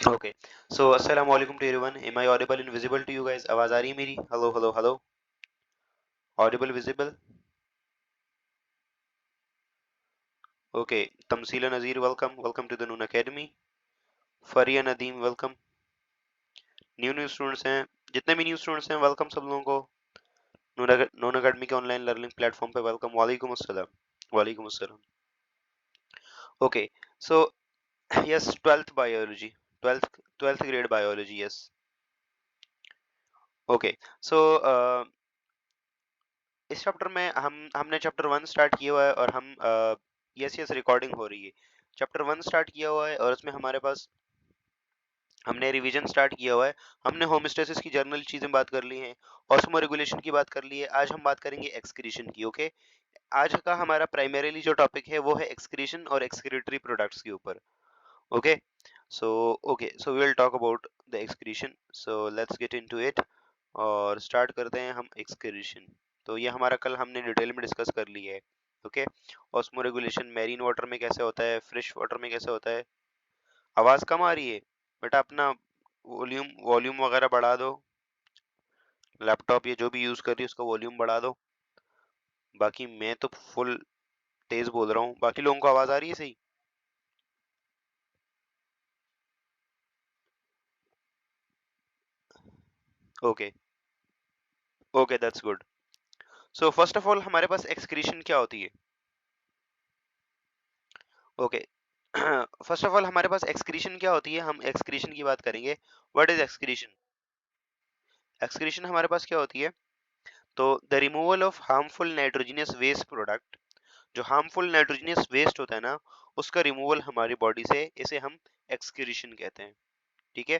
Okay. So, assalamu alaikum to everyone. Am I audible and visible to you guys? आवाज आ रही है मेरी? Hello, hello, hello. Audible, visible? Okay. Tamsila Nazir, welcome. Welcome to the Noon Academy. Faria Nadeem, welcome. New students हैं, जितने भी new students हैं, welcome सब लोगों को नून अकेडमी के ऑनलाइन लर्निंग प्लेटफॉर्म पे वेलकम. वालेकुम अस्सलाम. वालेकुम अस्सलाम. Okay. So yes, 12th biology, 12th grade biology. Yes. Okay. So इस चैप्टर में हमने चैप्टर 1 स्टार्ट किया हुआ है और हम यस यस रिकॉर्डिंग हो रही है. चैप्टर 1 स्टार्ट किया हुआ है और उसमें हमारे पास हमने रिवीजन स्टार्ट किया हुआ है. हमने होमोस्टेसिस की जर्नल चीजें बात कर ली हैं, ऑस्मो रेगुलेशन की बात कर ली है. आज हम बात करेंगे एक्सक्रीशन की. ओके. आज का हमारा प्राइमरीली जो टॉपिक है वो है एक्सक्रीशन और एक्सक्रीटरी प्रोडक्ट्स के ऊपर. Okay. So we will talk about the excretion. So let's get into it और स्टार्ट करते हैं हम एक्सक्रीशन. तो ये हमारा कल हमने डिटेल में डिस्कस कर लिया है. Okay. Osmo regulation marine water में कैसे होता है, फ्रेश वाटर में कैसे होता है. आवाज कम आ रही है बेटा, अपना वॉल्यूम वॉल्यूम वगैरह बढ़ा दो. लैपटॉप ये जो भी यूज कर रही है उसका वॉल्यूम बढ़ा दो. बाकी मैं तो फुल तेज बोल रहा हूँ. बाकी लोगों को आवाज आ रही है सही? Okay. Okay, that's good. So first of all हमारे पास एक्सक्रीशन क्या होती है. ओके. फर्स्ट ऑफ ऑल हमारे पास एक्सक्रीशन क्या होती है, हम एक्सक्रीशन की बात करेंगे. What is excretion. एक्सक्रीशन हमारे पास क्या होती है, तो the removal of harmful nitrogenous waste product. जो हार्मफुल नाइट्रोजनियस वेस्ट होता है ना, उसका रिमूवल हमारी बॉडी से, इसे हम एक्सक्रीशन कहते हैं. ठीक है.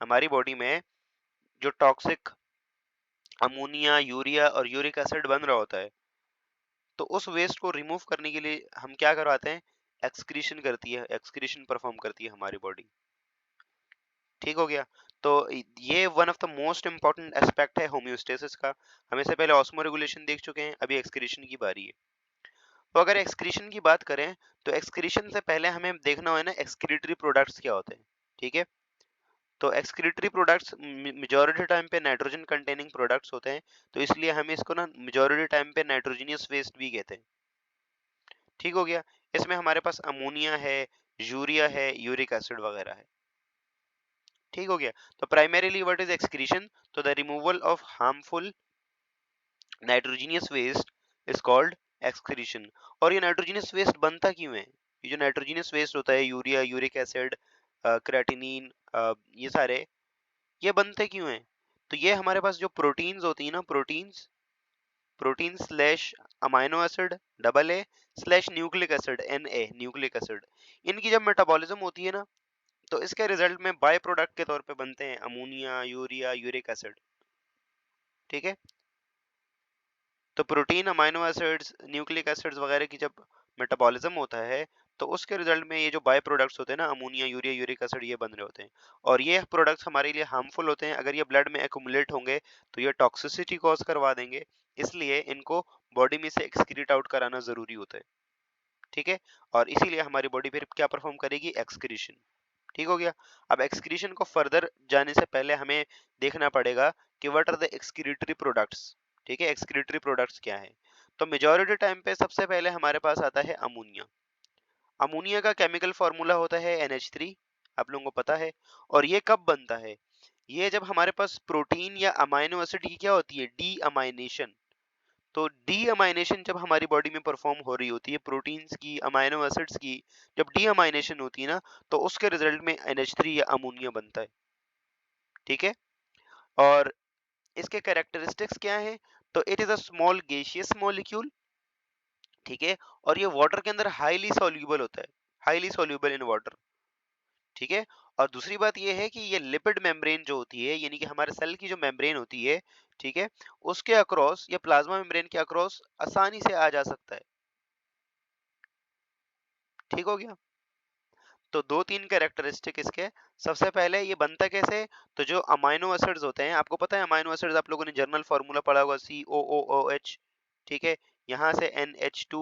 हमारी बॉडी में जो टॉक्सिक अमोनिया, यूरिया और यूरिक एसिड बन रहा होता है, तो उस वेस्ट को रिमूव करने के लिए हम क्या करवाते हैं, एक्सक्रीशन करती है, एक्सक्रीशन परफॉर्म करती है हमारी बॉडी. ठीक हो गया. तो ये one of the most important aspect है होम्योस्टेसिस का. हम इससे पहले ऑस्मो रेगुलेशन देख चुके हैं, अभी एक्सक्रीशन की बारी है. तो अगर एक्सक्रीशन की बात करें, तो एक्सक्रीशन से पहले हमें देखना है ना एक्सक्रीटरी प्रोडक्ट्स क्या होते हैं. ठीक है. तो एक्सक्रीटरी प्रोडक्ट्स मेजॉरिटी टाइम पे नाइट्रोजन कंटेनिंग प्रोडक्ट्स होते हैं, तो इसलिए हम इसको ना मेजॉरिटी टाइम पे नाइट्रोजनियस वेस्ट भी कहते हैं. ठीक हो गया. इसमें हमारे पास अमोनिया है, यूरिया है, यूरिक एसिड वगैरह है. ठीक हो गया. तो प्राइमरीली व्हाट इज एक्सक्रीशन, तो the removal of harmful nitrogenous waste is called excretion. और ये नाइट्रोजनियस वेस्ट बनता क्यों है, ये जो नाइट्रोजनियस वेस्ट होता है, यूरिया, यूरिक एसिड, क्रेटिनिन, ये सारे ये बनते क्यों हैं. तो ये हमारे पास जो प्रोटीन्स होती है ना, proteins, protein slash amino acid, double A slash nucleic acid, N A nucleic acid, इनकी जब मेटाबॉलिज्म होती है ना, तो इसके रिजल्ट में बाय प्रोडक्ट के तौर पे बनते हैं अमोनिया, यूरिया, यूरिक एसिड. ठीक है. तो protein, amino acids, nucleic acids वगैरह की जब मेटाबॉलिज्म होता है, तो उसके रिजल्ट में ये जो बाय प्रोडक्ट्स होते हैं ना, अमोनिया, यूरिया, यूरिक एसिड, ये बन रहे होते हैं. और ये प्रोडक्ट्स हमारे लिए हार्मफुल होते हैं. अगर ये ब्लड में एक्युमुलेट होंगे तो ये टॉक्सिसिटी कॉज करवा देंगे, इसलिए इनको बॉडी में से एक्सक्रीट आउट कराना जरूरी होता है. ठीक है. और इसीलिए हमारी बॉडी फिर क्या परफॉर्म करेगी, एक्सक्रीशन. ठीक हो गया. अब एक्सक्रीशन को फर्दर जाने से पहले हमें देखना पड़ेगा कि what are the excretory products. ठीक है. एक्सक्रीटरी प्रोडक्ट्स क्या है, तो मेजॉरिटी टाइम पे सबसे पहले हमारे पास आता है अमोनिया. अमोनिया का केमिकल फॉर्मूला होता है NH3, आप लोगों को पता है. और ये कब बनता है, ये जब हमारे पास प्रोटीन या अमाइनो एसिड की क्या होती है, डी अमाइनेशन. तो डी अमाइनेशन जब हमारी बॉडी में परफॉर्म हो रही होती है, प्रोटीन्स की, अमाइनो एसिड्स की, जब डी अमाइनेशन होती है ना, तो उसके रिजल्ट में NH3 या अमोनिया बनता है. ठीक है. और इसके कैरेक्टरिस्टिक्स क्या है, तो it is a small gaseous molecule. ठीक है. और ये वाटर के अंदर हाईली सॉल्यूबल होता है, हाईली सॉल्यूबल इन वाटर. ठीक है. और दूसरी बात ये है कि ये लिपिड मेम्ब्रेन जो होती है, यानी कि हमारे सेल की जो मेम्ब्रेन होती है, ठीक है, उसके अक्रॉस या प्लाज्मा मेम्ब्रेन के अक्रॉस आसानी से आ जा सकता है. ठीक हो गया. तो दो तीन कैरेक्टरिस्टिक इसके. सबसे पहले ये बनता कैसे, तो जो अमाइनो एसिड्स होते हैं, आपको पता है अमाइनो एसिड्स, आप लोगों ने जर्नल फार्मूला पढ़ा होगा, COOOH. ठीक है. यहाँ से NH2,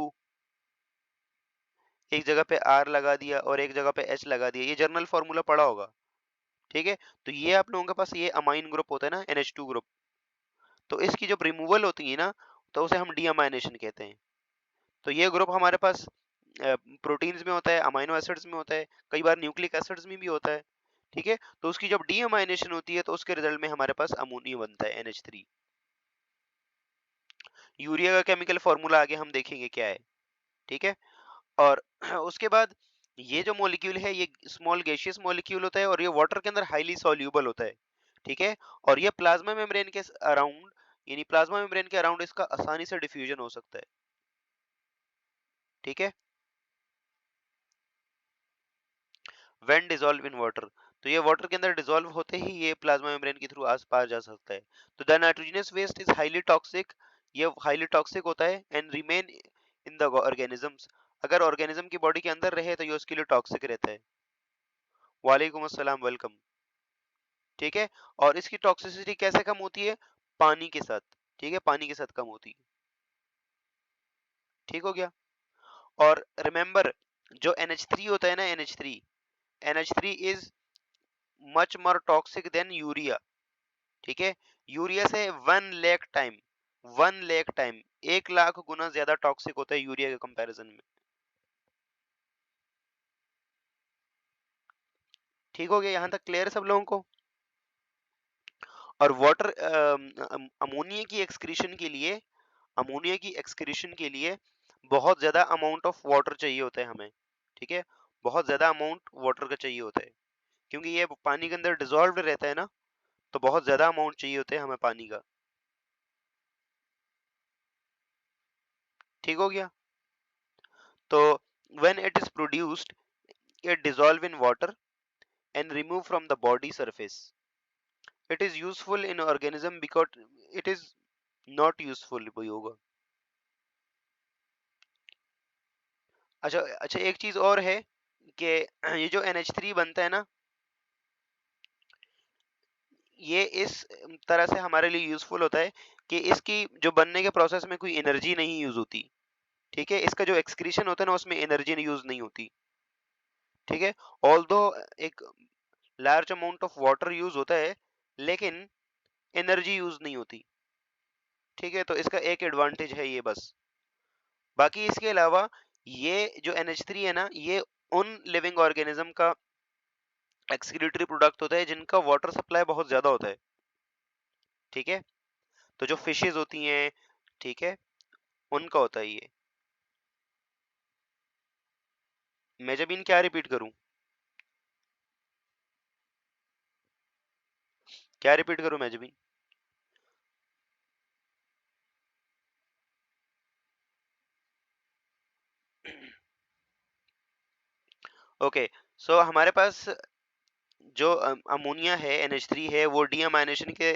एक जगह पे R लगा दिया और एक जगह पे H लगा दिया, ये जर्नल फार्मूला पढ़ा होगा. ठीक है। तो ये आप लोगों के पास ये अमाइन ग्रुप होता है ना, NH2 ग्रुप, तो इसकी जब रिमूवल होती है ना, तो उसे हम डीअमाइनेशन कहते हैं। तो ये ग्रुप हमारे पास प्रोटीन्स में होता है, अमाइनो एसिड्स में होता है, कई बार न्यूक्लिक एसिड्स में भी होता है। ठीक है। तो उसकी जब डीअमाइनेशन होती है तो उसके रिजल्ट में हमारे पास अमोनिया बनता है, NH3। यूरिया का केमिकल फॉर्मूला आगे हम देखेंगे क्या है। ठीक है। और उसके बाद ये जो मॉलिक्यूल है ये स्मॉल गैसियस मॉलिक्यूल होता है और ये वाटर के अंदर हाईली सॉल्यूबल होता है। ठीक है। और ये प्लाज्मा मेम्ब्रेन के अराउंड, यानी प्लाज्मा मेम्ब्रेन के अराउंड इसका आसानी से डिफ्यूजन हो सकता है। ठीक है। व्हेन डिसॉल्व इन वाटर, तो ये वाटर के अंदर डिसॉल्व होते ही ये प्लाज्मा मेम्ब्रेन के थ्रू आस पार जा सकता है। तो the nitrogenous waste is highly toxic, ये हाईली टॉक्सिक होता है and remain in the organisms, अगर ऑर्गेनिज्म की बॉडी के अंदर रहे तो ये उसके लिए टॉक्सिक रहता है। वालेकुम अस्सलाम, वेलकम। ठीक है। और इसकी टॉक्सिसिटी कैसे कम होती है? पानी के साथ। ठीक है, पानी के साथ कम होती है। ठीक हो गया। और रिमेंबर, जो NH3 होता है ना, NH3 is much more toxic than urea. ठीक है। यूरिया से 1 लाख टाइम, 1 लाख टाइम, 1 लाख गुना ज्यादा टॉक्सिक होता है यूरिया के कंपैरिजन में। ठीक हो गया, यहां तक क्लियर है सब लोगों को? और वाटर अमोनिया की एक्सक्रीशन के लिए, अमोनिया की एक्सक्रीशन के लिए बहुत ज्यादा अमाउंट ऑफ वाटर चाहिए होता है हमें। ठीक है। बहुत ज्यादा अमाउंट वाटर का चाहिए होता है, क्योंकि ये पानी के अंदर डिजोल्व रहता है ना, तो बहुत ज्यादा अमाउंट चाहिए होते हैं हमें पानी का। ठीक हो गया। तो when it is produced, it dissolve in water and remove from the body surface. It is useful in organism because it is not useful भी होगा। अच्छा अच्छा, एक चीज और है कि ये जो NH3 बनता है ना, ये इस तरह से हमारे लिए यूजफुल होता है कि इसकी जो बनने के प्रोसेस में कोई एनर्जी नहीं यूज होती। ठीक है। इसका जो एक्सक्रीशन होता है ना, उसमें एनर्जी यूज नहीं होती। ठीक है। ऑल्दो एक large amount of water use होता है, लेकिन एनर्जी यूज नहीं होती। ठीक है। तो इसका एक एडवांटेज है ये बस। बाकी इसके अलावा ये जो NH3 है ना, ये उन लिविंग ऑर्गेनिज्म का एक्सक्रीटरी प्रोडक्ट होता है जिनका वाटर सप्लाई बहुत ज्यादा होता है। ठीक है। तो जो फिशेज होती हैं, ठीक है, उनका होता है ये। मेजाबिन क्या रिपीट करूं? क्या रिपीट करूं मेजाबिन? ओके। सो हमारे पास जो अमोनिया है, NH3 है, वो डीअमाइनेशन के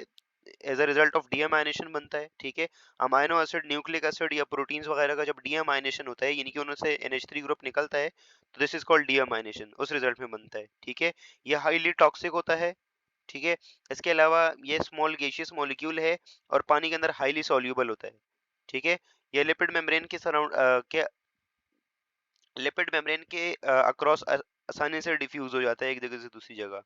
एज अ रिजल्ट ऑफ डीअमाइनेशन बनता है। ठीक है। अमाइनो एसिड, न्यूक्लिक एसिड या प्रोटीन्स वगैरह का जब डीअमाइनेशन होता है, यानी कि उनसे NH3 ग्रुप निकलता है, तो दिस इज कॉल्ड डीअमाइनेशन, उस रिजल्ट में बनता है। ठीक है। ये हाईली टॉक्सिक होता है। ठीक है। इसके अलावा ये स्मॉल गैसियस मॉलिक्यूल है और पानी के अंदर हाईली सॉल्यूबल होता है। ठीक है। ये लिपिड मेम्ब्रेन के सराउंड के लिपिड मेम्ब्रेन के अक्रॉस आसानी से डिफ्यूज हो जाता है एक जगह से दूसरी जगह।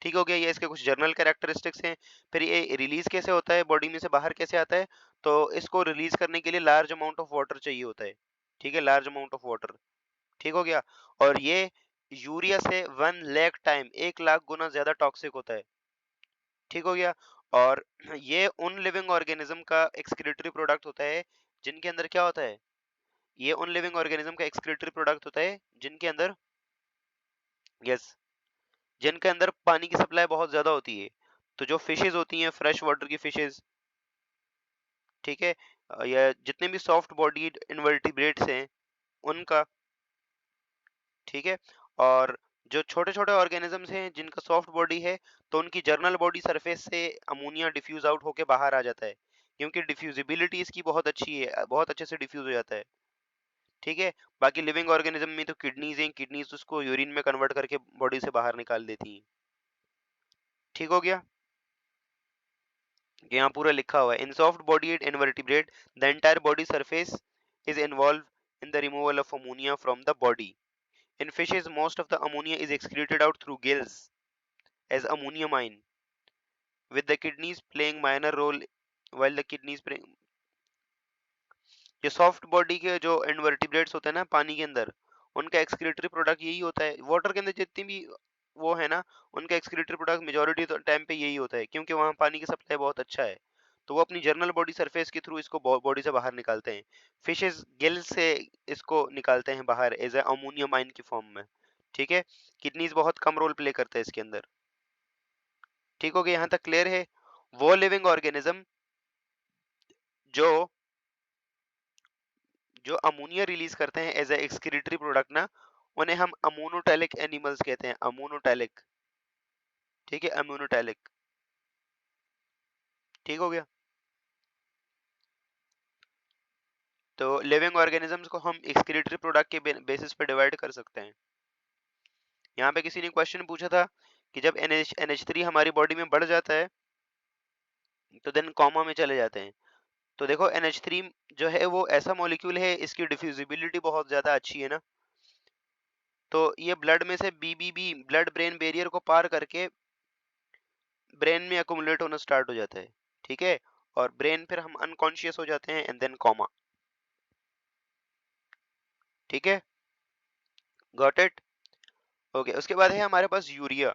ठीक हो गया, ये इसके कुछ जर्नल कैरेक्टरिस्टिक्स हैं। फिर ये रिलीज कैसे होता है, बॉडी में से बाहर कैसे आता है? तो इसको रिलीज करने के लिए लार्ज अमाउंट ऑफ वाटर चाहिए होता है। ठीक है, लार्ज अमाउंट ऑफ वाटर। ठीक हो गया। और ये यूरिया से 1 लाख टाइम, 1 लाख गुना ज्यादा टॉक्सिक होता है। ठीक हो गया। और ये उन लिविंग ऑर्गेनिज्म का एक्सक्रीटरी प्रोडक्ट होता है जिनके अंदर क्या होता है, ये उन लिविंग ऑर्गेनिज्म का एक्सक्रीटरी प्रोडक्ट होता है जिनके अंदर, यस, जिनके अंदर पानी की सप्लाई बहुत ज्यादा होती है। तो जो फिशेज होती हैं, फ्रेश वाटर की फिशेज, ठीक है, या जितने भी सॉफ्ट बॉडीड इनवर्टिब्रेट्स हैं उनका। ठीक है। और जो छोटे छोटे ऑर्गेनिजम्स हैं जिनका सॉफ्ट बॉडी है, तो उनकी जर्नल बॉडी सरफेस से अमोनिया डिफ्यूज आउट होके बाहर आ जाता है, क्योंकि डिफ्यूजिबिलिटी इसकी बहुत अच्छी है, बहुत अच्छे से डिफ्यूज हो जाता है। ठीक है। बाकी लिविंग ऑर्गेनिज्म में तो किडनीज हैं, किडनीज उसको यूरिन में कन्वर्ट करके बॉडी से बाहर निकाल देती हैं। ठीक हो गया। यहाँ पूरा लिखा हुआ है, in soft bodied invertebrate the entire body surface is involve in the removal of ammonia from the body. In fishes, most of the ammonia is excreted out through gills, as ammonium ion, with the kidneys playing minor role while the kidneys play. ये soft body के जो invertebrates होते हैं ना पानी के अंदर, उनका एक्सक्रीटरी प्रोडक्ट यही होता है। वाटर के अंदर जितनी भी वो है ना, उनका एक्सक्रीटरी प्रोडक्ट मेजोरिटी तो टाइम पे यही होता है, क्योंकि वहाँ पानी की सप्लाई बहुत अच्छा है। तो वो अपनी जर्नल बॉडी सरफेस के थ्रू इसको बॉडी से बाहर निकालते हैं। फिशेस गिल से इसको निकालते हैं बाहर एज ए अमोनियम आयन की फॉर्म में। ठीक है, किडनीज बहुत कम रोल प्ले करते हैं इसके अंदर। ठीक हो गया, यहाँ तक क्लियर है? वो लिविंग ऑर्गेनिज्म जो जो अमोनिया रिलीज करते हैं एज ए एक्सक्रीटरी प्रोडक्ट ना, उन्हें हम अमोनोटैलिक एनिमल्स कहते हैं, अमोनोटैलिक। ठीक है, अमोनोटैलिक। ठीक हो गया? तो लिविंग ऑर्गेनिजम्स को हम एक्सक्रीटरी प्रोडक्ट के बेसिस पे डिवाइड कर सकते हैं। यहाँ पे किसी ने क्वेश्चन पूछा था कि जब NH3 हमारी बॉडी में बढ़ जाता है तो देन कॉमा में चले जाते हैं। तो देखो NH3 जो है वो ऐसा मॉलिक्यूल है, इसकी डिफ्यूजिबिलिटी बहुत ज्यादा अच्छी है ना, तो ये ब्लड में से BBB ब्लड ब्रेन बैरियर को पार करके ब्रेन में अकोमुलेट होना स्टार्ट हो जाता है। ठीक है, और ब्रेन फिर हम अनकॉन्शियस हो जाते हैं एंड देन कॉमा। ठीक है, गॉट इट? ओके, उसके बाद है हमारे पास यूरिया।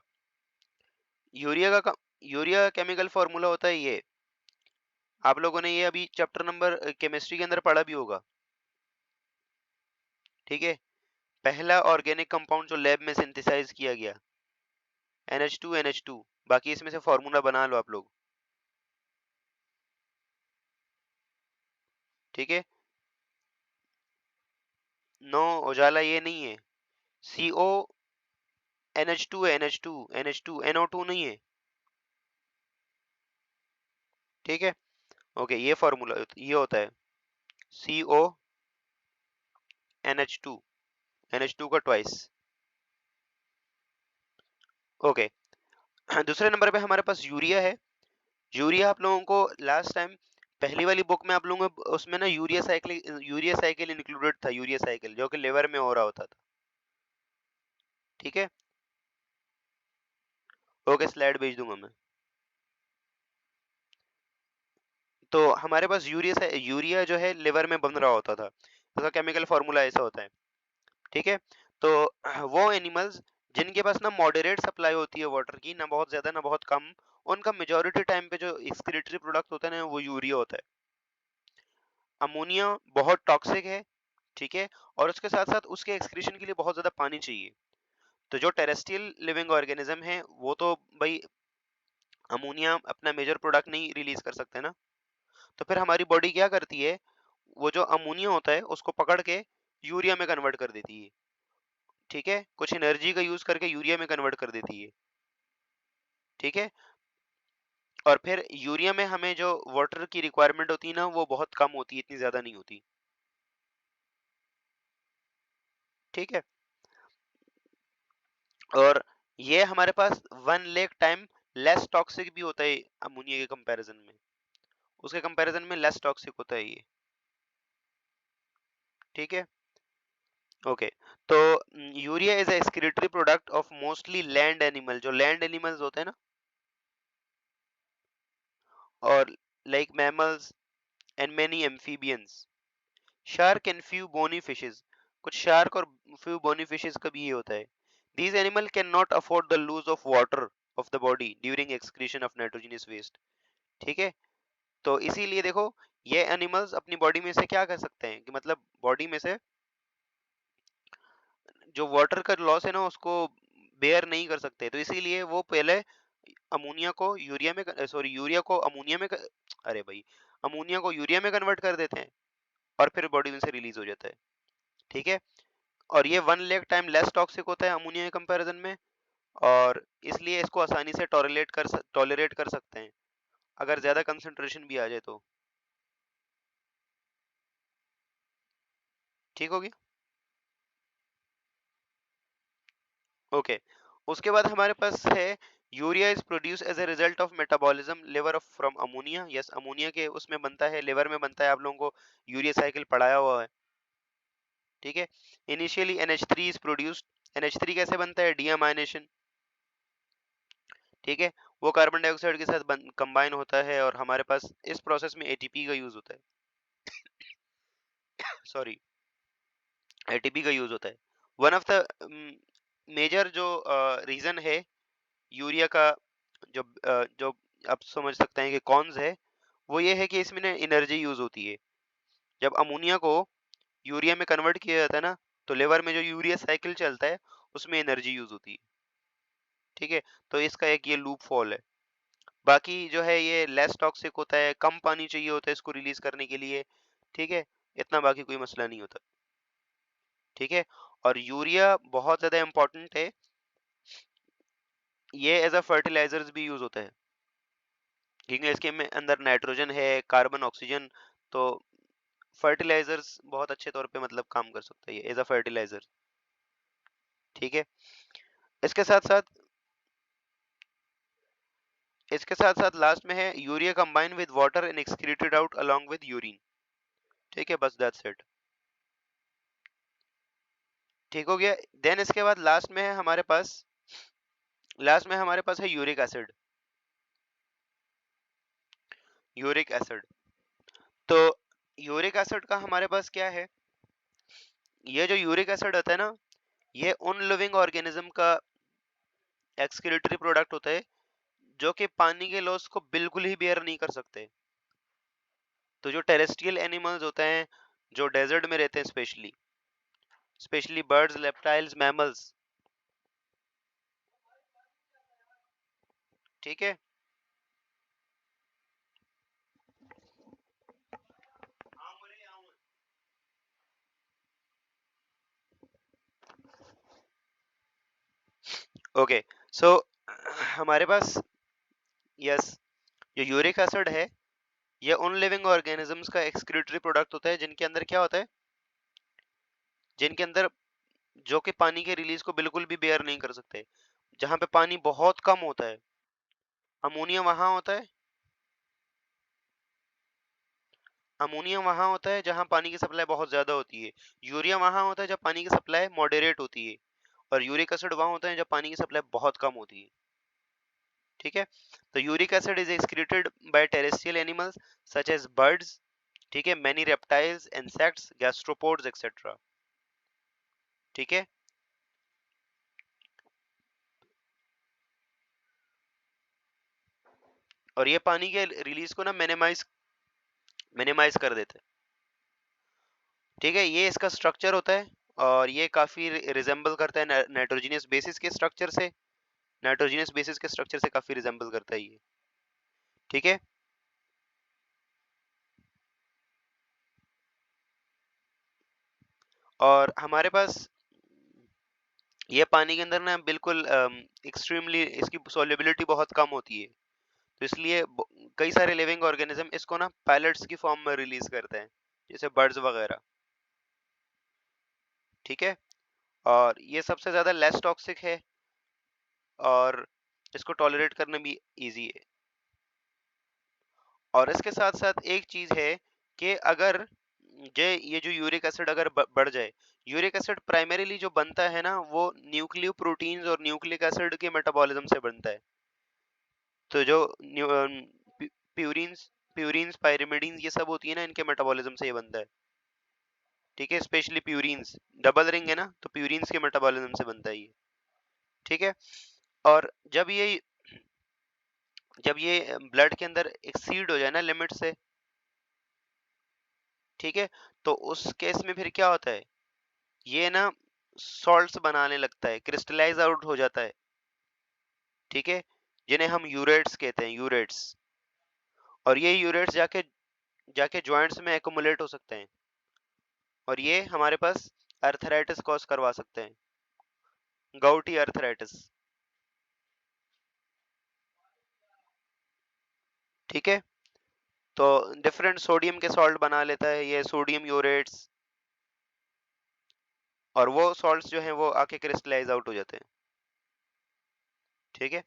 यूरिया केमिकल फॉर्मूला होता है ये, आप लोगों ने ये अभी चैप्टर नंबर केमिस्ट्री के अंदर पढ़ा भी होगा। ठीक है, पहला ऑर्गेनिक कंपाउंड जो लैब में सिंथेसाइज किया गया, NH2 बाकी इसमें से फॉर्मूला बना लो आप लोग। ठीक है, नो उजाला ये नहीं है, CO NH2 है, NH2 NO2 नहीं है। ठीक है, ओके, ये फॉर्मूला ये होता है CO NH2 का ट्वाइस। ओके, दूसरे नंबर पे हमारे पास यूरिया है। यूरिया आप लोगों को लास्ट टाइम पहली वाली बुक में आप लोगों को उसमें ना यूरिया साइकिल इंक्लूडेड था, यूरिया साइकिल जो कि लिवर में हो रहा होता था। ठीक है, ओके, स्लाइड भेज दूंगा मैं। तो हमारे पास यूरिया जो है लिवर में बन रहा होता था, उसका केमिकल फॉर्मूला ऐसा होता है। ठीक है, तो वो एनिमल्स जिनके पास ना मॉडरेट सप्लाई होती है वाटर की, ना बहुत ज्यादा ना बहुत कम, उनका मेजोरिटी टाइम पे जो एक्सक्रीटरी प्रोडक्ट होता है ना वो यूरिया होता है। अमोनिया बहुत टॉक्सिक है। ठीक है, और उसके साथ साथ उसके एक्सक्रीशन के लिए बहुत ज्यादा पानी चाहिए। तो जो टेरेस्ट्रियल लिविंग ऑर्गेनिज्म है वो तो भाई अमोनिया अपना मेजर प्रोडक्ट नहीं रिलीज कर सकते ना, तो फिर हमारी बॉडी क्या करती है, वो जो अमोनिया होता है उसको पकड़ के यूरिया में कन्वर्ट कर देती है। ठीक है, कुछ एनर्जी का यूज करके यूरिया में कन्वर्ट कर देती है। ठीक है, और फिर यूरिया में हमें जो वाटर की रिक्वायरमेंट होती है ना वो बहुत कम होती है, इतनी ज्यादा नहीं होती। ठीक है, और ये हमारे पास 1 लाख टाइम लेस टॉक्सिक भी होता है अमोनिया के कंपैरिजन में, उसके कंपैरिजन में लेस टॉक्सिक होता है ये। ठीक है, ओके, तो urea is excretory product of mostly land animal, जो लैंड एनिमल्स होते हैं ना, और like mammals and many amphibians, shark and few bony fishes, कुछ शार्क और फ्यू बोनी फिशेस का भी ये होता है। These animal can not afford the lose of water of the body during excretion of nitrogenous waste. ठीक है, तो इसीलिए देखो ये एनिमल्स अपनी बॉडी में से क्या कर सकते हैं कि मतलब बॉडी में से जो वाटर का लॉस है ना उसको बेयर नहीं कर सकते, तो इसीलिए वो पहले अमोनिया को यूरिया में सॉरी यूरिया को अमोनिया में अरे भाई, अमोनिया को यूरिया में कन्वर्ट कर देते हैं और फिर बॉडी में से रिलीज हो जाता है। ठीक है, और ये 1 लाख टाइम लेस टॉक्सिक होता है अमोनिया के कंपैरिजन में, और इसलिए इसको आसानी से टॉलरेट कर सकते हैं अगर ज्यादा कंसंट्रेशन भी आ जाए तो। ठीक हो गया, ओके, उसके बाद हमारे पास है urea is produce as a result of metabolism liver of from ammonia. Yes, ammonia के उसमें बनता है, लिवर में बनता है, आप लोगों को यूरिया साइकिल पढ़ाया हुआ है। ठीक है, initially NH3 is produced. NH3 कैसे बनता है? डीअमाइनेशन। ठीक है, वो कार्बन डाइऑक्साइड के साथ कंबाइन होता है और हमारे पास इस प्रोसेस में एटीपी का यूज होता है। सॉरी, एटीपी का यूज होता है। वन ऑफ द मेजर जो रीजन है यूरिया का, जो आप समझ सकते हैं कि कॉन्स है, वो ये है कि इसमें ना एनर्जी यूज होती है। जब अमोनिया को यूरिया में कन्वर्ट किया जाता है ना, तो लिवर में जो यूरिया साइकिल चलता है उसमें एनर्जी यूज होती है। ठीक है, तो इसका एक ये लूप फॉल है। बाकी जो है ये लेस टॉक्सिक होता है, कम पानी चाहिए होता है इसको रिलीज करने के लिए। ठीक है, इतना बाकी कोई मसला नहीं होता। ठीक है, और यूरिया बहुत ज्यादा इंपॉर्टेंट है, ये एज अ फर्टिलाइजर्स भी यूज होता है, क्योंकि इसके में अंदर नाइट्रोजन है, कार्बन, ऑक्सीजन, तो फर्टिलाइजर्स बहुत अच्छे तौर पे मतलब काम कर सकता है ये एज अ फर्टिलाइजर। ठीक है, इसके साथ साथ इसके साथ साथ लास्ट में है urea combine with water and excreted out along with urine. ठीक है, बस दैट्स इट। ठीक हो गया। देन इसके बाद लास्ट में हमारे पास है यूरिक एसिड। यूरिक एसिड, तो यूरिक एसिड का हमारे पास क्या है, ये जो यूरिक एसिड होता है ना, ये उन लिविंग ऑर्गेनिज्म का एक्सक्रीटरी प्रोडक्ट होता है जो कि पानी के लॉस को बिल्कुल ही बेयर नहीं कर सकते। तो जो टेरेस्ट्रियल एनिमल्स होते हैं, जो डेजर्ट में रहते हैं, specially specially birds, reptiles, mammals. ठीक है, ओके, सो हमारे पास, यस, जो यूरिक एसिड है ये उन लिविंग ऑर्गेनिजम्स का एक्सक्रीटरी प्रोडक्ट होता है जिनके अंदर क्या होता है, जिनके अंदर जो कि पानी के रिलीज को बिल्कुल भी बेयर नहीं कर सकते, जहां पे पानी बहुत कम होता है। अमोनिया वहां होता है, अमोनिया वहां होता है जहां पानी की सप्लाई बहुत ज्यादा होती है। यूरिया वहां होता है जब पानी की सप्लाई मॉडरेट होती है, और यूरिक एसिड वहां होता है जब पानी की सप्लाई बहुत कम होती है। ठीक है, तो uric acid is excreted by terrestrial animals such as birds, ठीक है, many reptiles, insects, gastropods etcetera. ठीक है, और ये पानी के रिलीज को ना मिनिमाइज मिनिमाइज कर देते हैं। ठीक है, ये इसका स्ट्रक्चर होता है, और ये काफी रिजेंबल करता है नाइट्रोजिनियस बेसिस के स्ट्रक्चर से, नाइट्रोजिनियस बेसिस के स्ट्रक्चर से काफी रिजेंबल करता है ये। ठीक है, और हमारे पास ये पानी के अंदर ना बिल्कुल एक्सट्रीमली इसकी सॉल्युबिलिटी बहुत कम होती है, तो इसलिए कई सारे लिविंग ऑर्गेनिज्म इसको ना पैलेट्स की फॉर्म में रिलीज करते हैं, जैसे बर्ड्स वगैरह। ठीक है, और ये सबसे ज्यादा लेस टॉक्सिक है, और इसको टॉलरेट करना भी इजी है। और इसके साथ साथ एक चीज है कि अगर ये जो यूरिक एसिड अगर बढ़ जाए, यूरिक एसिड प्राइमरीली जो बनता है ना वो न्यूक्लियो प्रोटीन्स और न्यूक्लिक एसिड के मेटाबॉलिज्म से बनता है। तो जो प्यूरिन्स प्यूरिन्स पायरिमिडीन्स ये सब होती है ना, इनके मेटाबॉलिज्म से ये बनता है। ठीक है, स्पेशली प्यूरिन्स, डबल रिंग है ना, तो प्यूरिन्स के मेटाबॉलिज्म से बनता है ये। ठीक है, और जब ये ब्लड के अंदर एक्सीड हो जाए ना लिमिट से, ठीक है, तो उस केस में फिर क्या होता है, ये ना सॉल्ट्स बनाने लगता है, क्रिस्टलाइज आउट हो जाता है। ठीक है, जिन्हें हम यूरेट्स कहते हैं, यूरेट्स। और ये यूरेट्स जाके जाके जॉइंट्स में एकुमुलेट हो सकते हैं, और ये हमारे पास अर्थराइटिस कॉज करवा सकते हैं, गाउटी अर्थराइटिस। ठीक है, तो डिफरेंट सोडियम के सॉल्ट बना लेता है ये सोडियम यूरेट्स, और वो सॉल्ट्स जो हैं वो आके क्रिस्टलाइज आउट हो जाते हैं। ठीक है,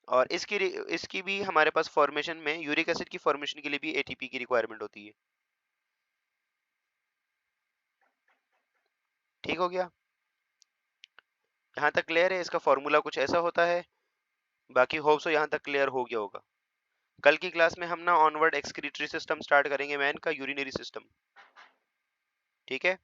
और इसकी भी हमारे पास फॉर्मेशन में, यूरिक एसिड की फॉर्मेशन के लिए भी एटीपी की रिक्वायरमेंट होती है। ठीक हो गया, यहाँ तक क्लियर है। इसका फॉर्मूला कुछ ऐसा होता है, बाकी होप सो यहाँ तक क्लियर हो गया होगा। कल की क्लास में हम ना ऑनवर्ड एक्सक्रीटरी सिस्टम स्टार्ट करेंगे मैन का, यूरिनरी सिस्टम। ठीक है,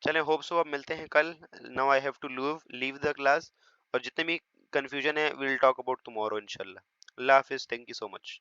चलें, होप सो अब मिलते हैं कल। Now I have to leave the class, और जितने भी कंफ्यूजन है विल टॉक अबाउट टुमारो इंशाल्लाह। अल्लाह हाफिज, थैंक यू सो मच।